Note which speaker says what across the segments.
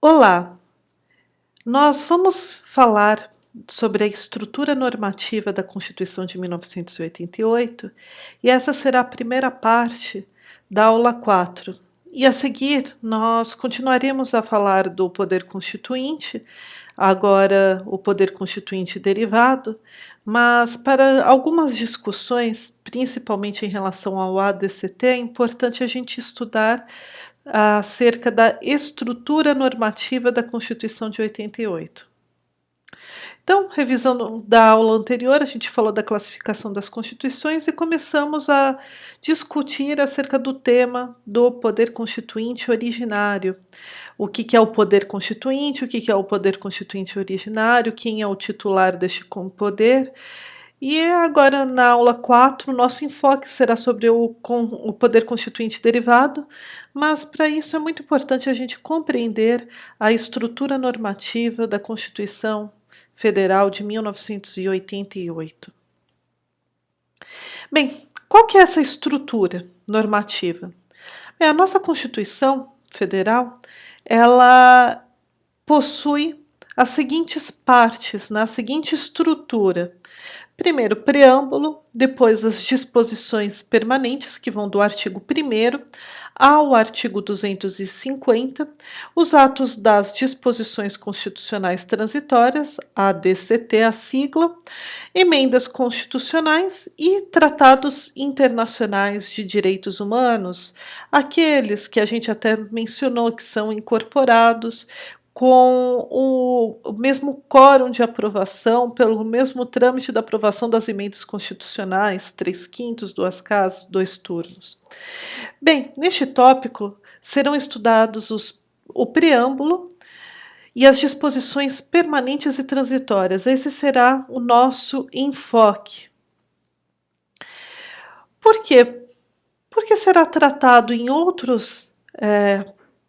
Speaker 1: Olá, nós vamos falar sobre a estrutura normativa da Constituição de 1988 e essa será a primeira parte da aula 4. E a seguir, nós continuaremos a falar do poder constituinte, agora o poder constituinte derivado, mas para algumas discussões, principalmente em relação ao ADCT, é importante a gente estudar acerca da estrutura normativa da Constituição de 88. Então, revisando da aula anterior, a gente falou da classificação das constituições e começamos a discutir acerca do tema do poder constituinte originário. O que é o poder constituinte, o que é o poder constituinte originário, quem é o titular deste poder. E agora, na aula 4, nosso enfoque será sobre o poder constituinte derivado, mas para isso é muito importante a gente compreender a estrutura normativa da Constituição Federal de 1988. Bem, qual que é essa estrutura normativa? A nossa Constituição Federal, ela possui as seguintes partes, a seguinte estrutura. Primeiro, preâmbulo, depois as disposições permanentes, que vão do artigo 1º ao artigo 250, os atos das disposições constitucionais transitórias, ADCT, a sigla, emendas constitucionais e tratados internacionais de direitos humanos, aqueles que a gente até mencionou que são incorporados com o mesmo quórum de aprovação, pelo mesmo trâmite da aprovação das emendas constitucionais, 3/5, 2 casas, 2 turnos. Bem, neste tópico serão estudados o preâmbulo e as disposições permanentes e transitórias. Esse será o nosso enfoque. Por quê? Porque será tratado em outros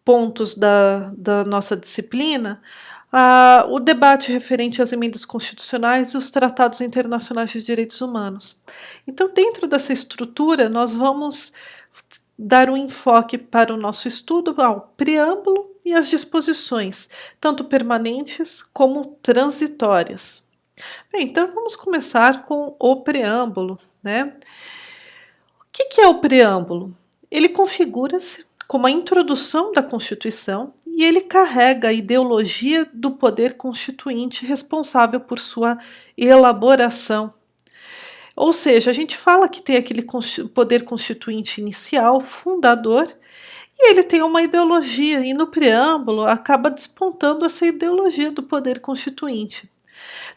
Speaker 1: pontos da nossa disciplina, o debate referente às emendas constitucionais e os tratados internacionais de direitos humanos. Então, dentro dessa estrutura, nós vamos dar um enfoque para o nosso estudo ao preâmbulo e às disposições, tanto permanentes como transitórias. Bem, então vamos começar com o preâmbulo, né? O que é o preâmbulo? Ele configura-se como a introdução da Constituição e ele carrega a ideologia do poder constituinte responsável por sua elaboração. Ou seja, a gente fala que tem aquele poder constituinte inicial, fundador, e ele tem uma ideologia, e no preâmbulo acaba despontando essa ideologia do poder constituinte.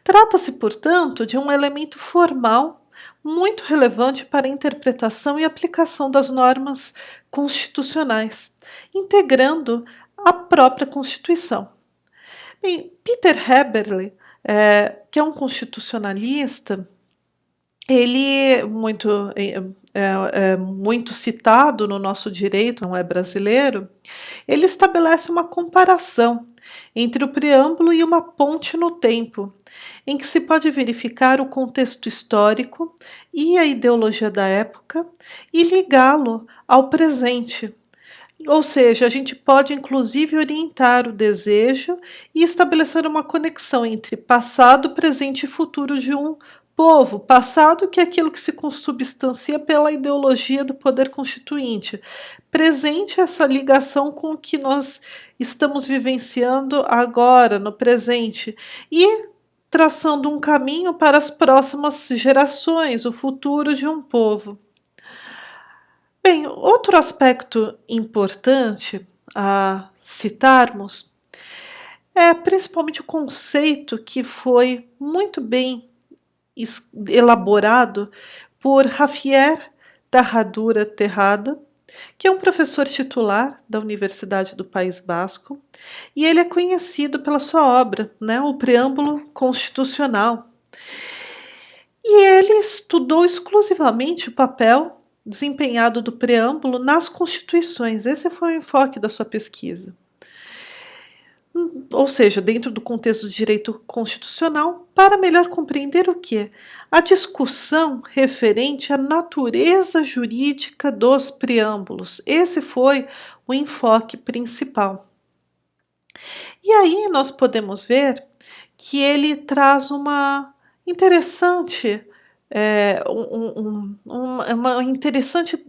Speaker 1: Trata-se, portanto, de um elemento formal muito relevante para a interpretação e aplicação das normas constitucionais, integrando a própria Constituição. Bem, Peter Heberle, que é um constitucionalista, ele muito citado no nosso direito, não é brasileiro, ele estabelece uma comparação entre o preâmbulo e uma ponte no tempo, em que se pode verificar o contexto histórico e a ideologia da época e ligá-lo ao presente. Ou seja, a gente pode inclusive orientar o desejo e estabelecer uma conexão entre passado, presente e futuro de um povo. Passado, que é aquilo que se consubstancia pela ideologia do poder constituinte. Presente, essa ligação com o que nós estamos vivenciando agora, no presente. E traçando um caminho para as próximas gerações, o futuro de um povo. Bem, outro aspecto importante a citarmos é principalmente o conceito que foi muito bem elaborado por Javier Tarradura Terrada, que é um professor titular da Universidade do País Basco, e ele é conhecido pela sua obra, o Preâmbulo Constitucional. E ele estudou exclusivamente o papel desempenhado do preâmbulo nas constituições. Esse foi o enfoque da sua pesquisa. Ou seja, dentro do contexto do direito constitucional, para melhor compreender o quê? A discussão referente à natureza jurídica dos preâmbulos. Esse foi o enfoque principal. aí nós podemos ver que ele traz uma interessante, uma interessante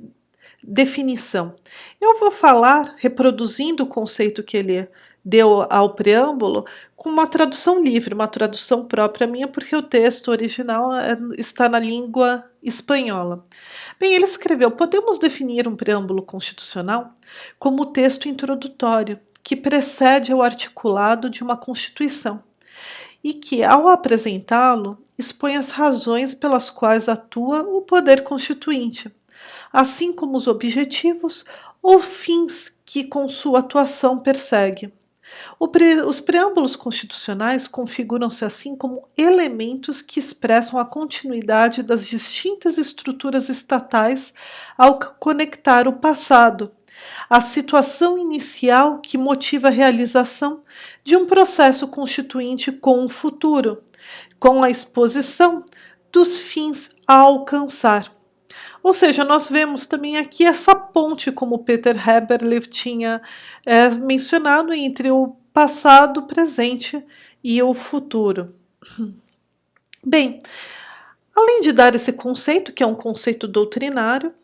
Speaker 1: definição. Eu vou falar, reproduzindo o conceito que ele deu ao preâmbulo, com uma tradução livre, uma tradução própria minha, porque o texto original está na língua espanhola. Bem, ele escreveu: podemos definir um preâmbulo constitucional como o texto introdutório que precede ao articulado de uma Constituição e que, ao apresentá-lo, expõe as razões pelas quais atua o poder constituinte, assim como os objetivos ou fins que com sua atuação persegue. Os preâmbulos constitucionais configuram-se assim como elementos que expressam a continuidade das distintas estruturas estatais ao conectar o passado, a situação inicial que motiva a realização de um processo constituinte com o futuro, com a exposição dos fins a alcançar. Ou seja, nós vemos também aqui essa ponte, como Peter Heberle tinha mencionado, entre o passado, o presente e o futuro. Bem, além de dar esse conceito, que é um conceito doutrinário,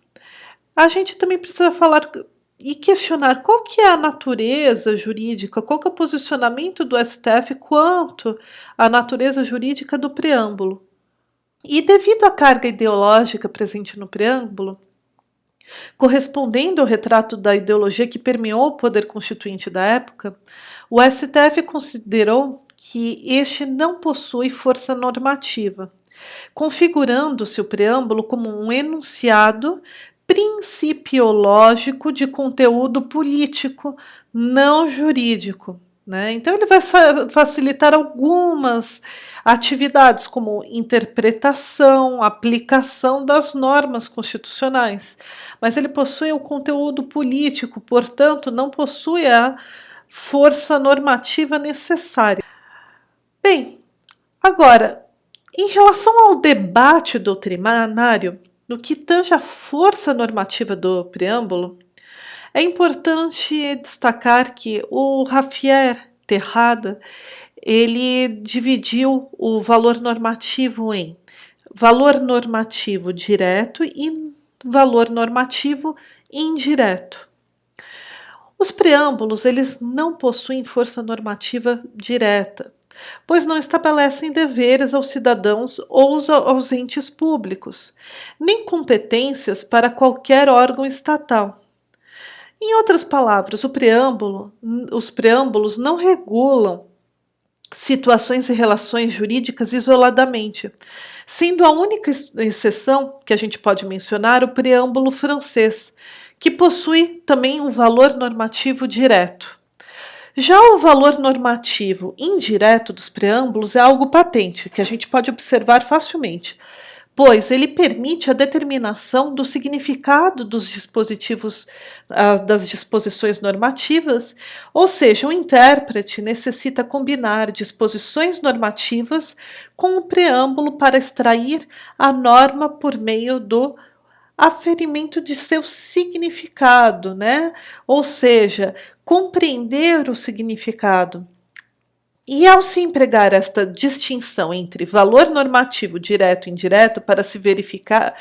Speaker 1: a gente também precisa falar e questionar qual que é a natureza jurídica, qual que é o posicionamento do STF quanto à natureza jurídica do preâmbulo. E devido à carga ideológica presente no preâmbulo, correspondendo ao retrato da ideologia que permeou o poder constituinte da época, o STF considerou que este não possui força normativa, configurando-se o preâmbulo como um enunciado principiológico de conteúdo político, não jurídico. Então, ele vai facilitar algumas atividades, como interpretação, aplicação das normas constitucionais, mas ele possui o conteúdo político, portanto, não possui a força normativa necessária. Bem, agora, em relação ao debate doutrinário, no que tange à força normativa do preâmbulo, é importante destacar que o Javier Tejada, ele dividiu o valor normativo em valor normativo direto e valor normativo indireto. Os preâmbulos, eles não possuem força normativa direta, pois não estabelecem deveres aos cidadãos ou aos entes públicos, nem competências para qualquer órgão estatal. Em outras palavras, os preâmbulos não regulam situações e relações jurídicas isoladamente, sendo a única exceção que a gente pode mencionar o preâmbulo francês, que possui também um valor normativo direto. Já o valor normativo indireto dos preâmbulos é algo patente, que a gente pode observar facilmente, pois ele permite a determinação do significado dos dispositivos, das disposições normativas, ou seja, o intérprete necessita combinar disposições normativas com o preâmbulo para extrair a norma por meio do aferimento de seu significado, Ou seja, compreender o significado. E ao se empregar esta distinção entre valor normativo direto e indireto para se verificar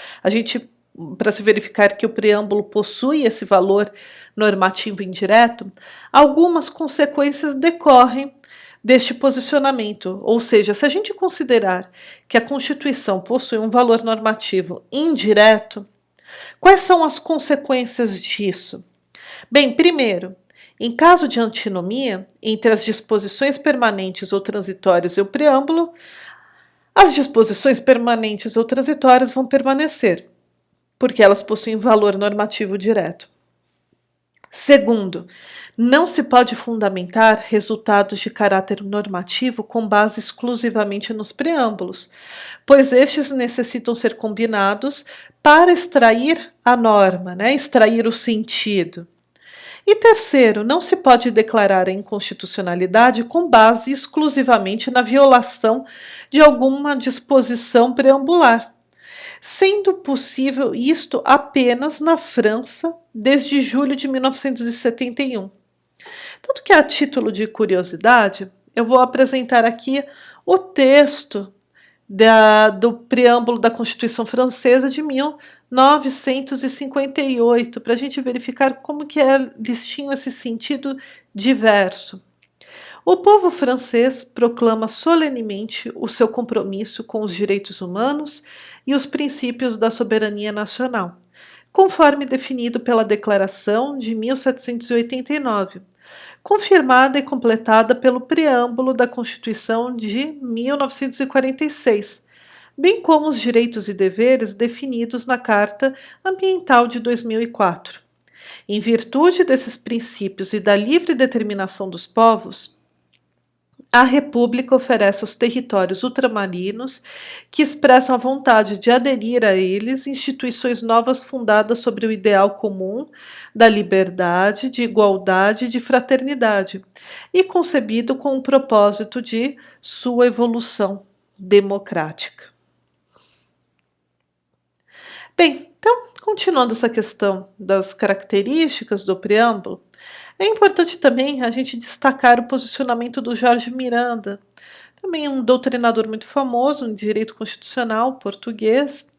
Speaker 1: que o preâmbulo possui esse valor normativo indireto, algumas consequências decorrem deste posicionamento. Ou seja, se a gente considerar que a Constituição possui um valor normativo indireto, quais são as consequências disso? Bem, primeiro, em caso de antinomia entre as disposições permanentes ou transitórias e o preâmbulo, as disposições permanentes ou transitórias vão permanecer, porque elas possuem valor normativo direto. Segundo, não se pode fundamentar resultados de caráter normativo com base exclusivamente nos preâmbulos, pois estes necessitam ser combinados para extrair a norma, extrair o sentido. E terceiro, não se pode declarar a inconstitucionalidade com base exclusivamente na violação de alguma disposição preambular, sendo possível isto apenas na França desde julho de 1971. Tanto que, a título de curiosidade, eu vou apresentar aqui o texto do preâmbulo da Constituição Francesa de 1958, para a gente verificar como que eles tinham esse sentido diverso. O povo francês proclama solenemente o seu compromisso com os direitos humanos e os princípios da soberania nacional, conforme definido pela Declaração de 1789, confirmada e completada pelo preâmbulo da Constituição de 1946, bem como os direitos e deveres definidos na Carta Ambiental de 2004. Em virtude desses princípios e da livre determinação dos povos, a República oferece aos territórios ultramarinos que expressam a vontade de aderir a eles instituições novas fundadas sobre o ideal comum da liberdade, de igualdade e de fraternidade, e concebido com o propósito de sua evolução democrática. Bem, então, continuando essa questão das características do preâmbulo, é importante também a gente destacar o posicionamento do Jorge Miranda, também um doutrinador muito famoso em direito constitucional português,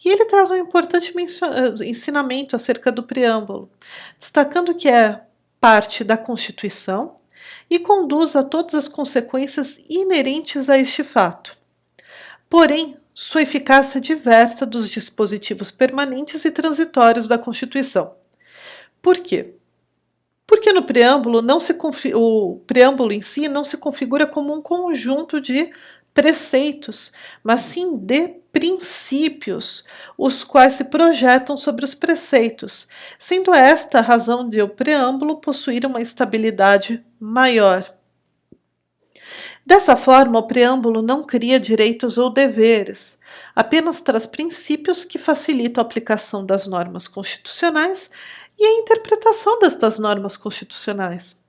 Speaker 1: e ele traz um importante ensinamento acerca do preâmbulo, destacando que é parte da Constituição e conduz a todas as consequências inerentes a este fato. Porém, sua eficácia diversa dos dispositivos permanentes e transitórios da Constituição. Por quê? Porque no preâmbulo o preâmbulo em si não se configura como um conjunto de preceitos, mas sim de princípios, os quais se projetam sobre os preceitos, sendo esta a razão de o preâmbulo possuir uma estabilidade maior. Dessa forma, o preâmbulo não cria direitos ou deveres, apenas traz princípios que facilitam a aplicação das normas constitucionais e a interpretação destas normas constitucionais.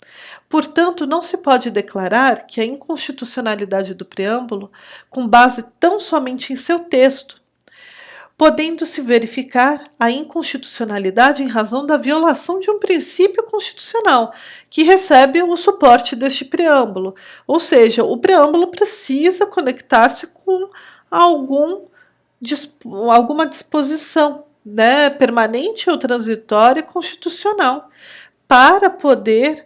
Speaker 1: Portanto, não se pode declarar que a inconstitucionalidade do preâmbulo com base tão somente em seu texto, podendo-se verificar a inconstitucionalidade em razão da violação de um princípio constitucional, que recebe o suporte deste preâmbulo. Ou seja, o preâmbulo precisa conectar-se com alguma disposição, né, permanente ou transitória constitucional, para poder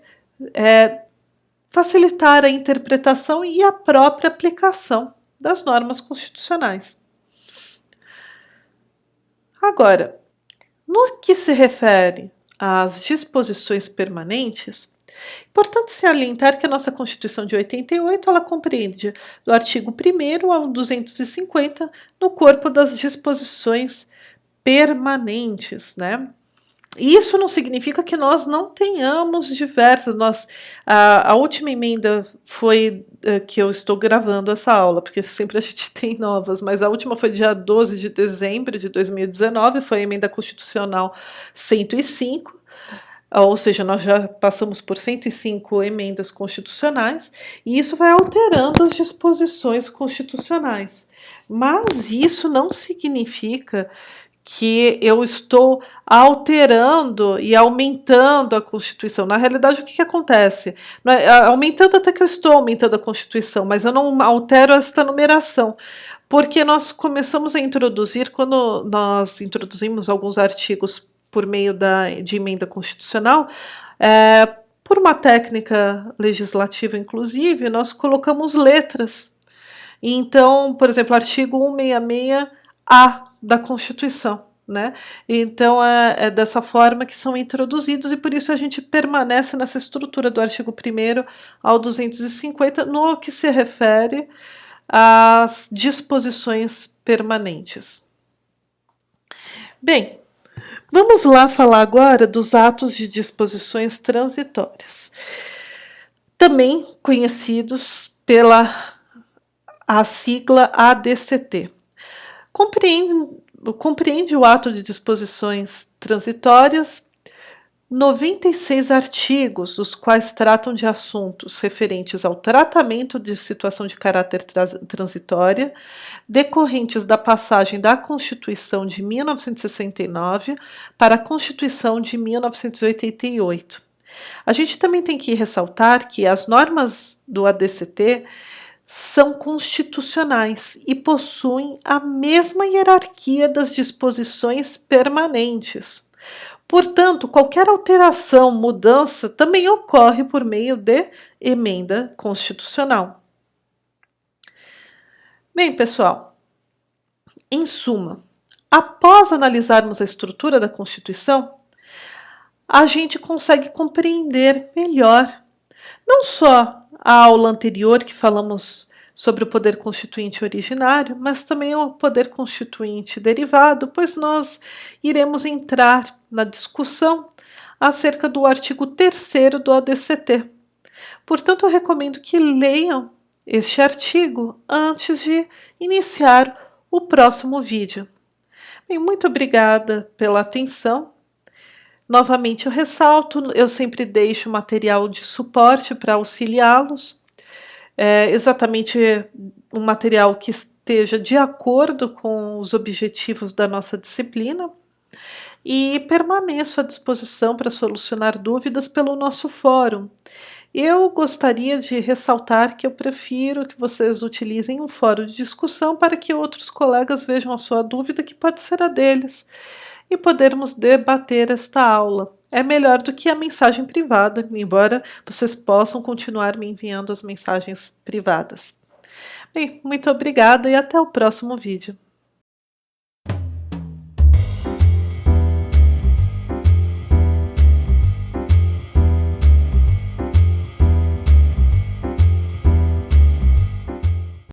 Speaker 1: facilitar a interpretação e a própria aplicação das normas constitucionais. Agora, no que se refere às disposições permanentes, é importante salientar que a nossa Constituição de 88 ela compreende do artigo 1º ao 250 no corpo das disposições permanentes, né? E isso não significa que nós não tenhamos diversas. A última emenda foi que eu estou gravando essa aula, porque sempre a gente tem novas, mas a última foi dia 12 de dezembro de 2019, foi a emenda constitucional 105, ou seja, nós já passamos por 105 emendas constitucionais, e isso vai alterando as disposições constitucionais. Mas isso não significa que eu estou alterando e aumentando a Constituição. Na realidade, o que acontece? Aumentando até que eu estou aumentando a Constituição, mas eu não altero esta numeração, porque nós começamos a introduzir, quando nós introduzimos alguns artigos por meio de emenda constitucional, por uma técnica legislativa, inclusive, nós colocamos letras. Então, por exemplo, artigo 166-A da Constituição, né? Então é dessa forma que são introduzidos, e por isso a gente permanece nessa estrutura do artigo 1º ao 250 no que se refere às disposições permanentes. Bem, vamos lá falar agora dos atos de disposições transitórias, também conhecidos pela a sigla ADCT. Compreende o ato de disposições transitórias 96 artigos, os quais tratam de assuntos referentes ao tratamento de situação de caráter transitória, decorrentes da passagem da Constituição de 1969 para a Constituição de 1988, A gente também tem que ressaltar que as normas do ADCT são constitucionais e possuem a mesma hierarquia das disposições permanentes. Portanto, qualquer alteração, mudança, também ocorre por meio de emenda constitucional. Bem, pessoal, em suma, após analisarmos a estrutura da Constituição, a gente consegue compreender melhor não só a aula anterior que falamos sobre o poder constituinte originário, mas também o poder constituinte derivado, pois nós iremos entrar na discussão acerca do artigo 3º do ADCT. Portanto, eu recomendo que leiam este artigo antes de iniciar o próximo vídeo. Bem, muito obrigada pela atenção. Novamente eu ressalto, eu sempre deixo material de suporte para auxiliá-los, exatamente um material que esteja de acordo com os objetivos da nossa disciplina, e permaneço à disposição para solucionar dúvidas pelo nosso fórum. Eu gostaria de ressaltar que eu prefiro que vocês utilizem um fórum de discussão para que outros colegas vejam a sua dúvida, que pode ser a deles, e podermos debater esta aula. É melhor do que a mensagem privada, embora vocês possam continuar me enviando as mensagens privadas. Bem, muito obrigada e até o próximo vídeo.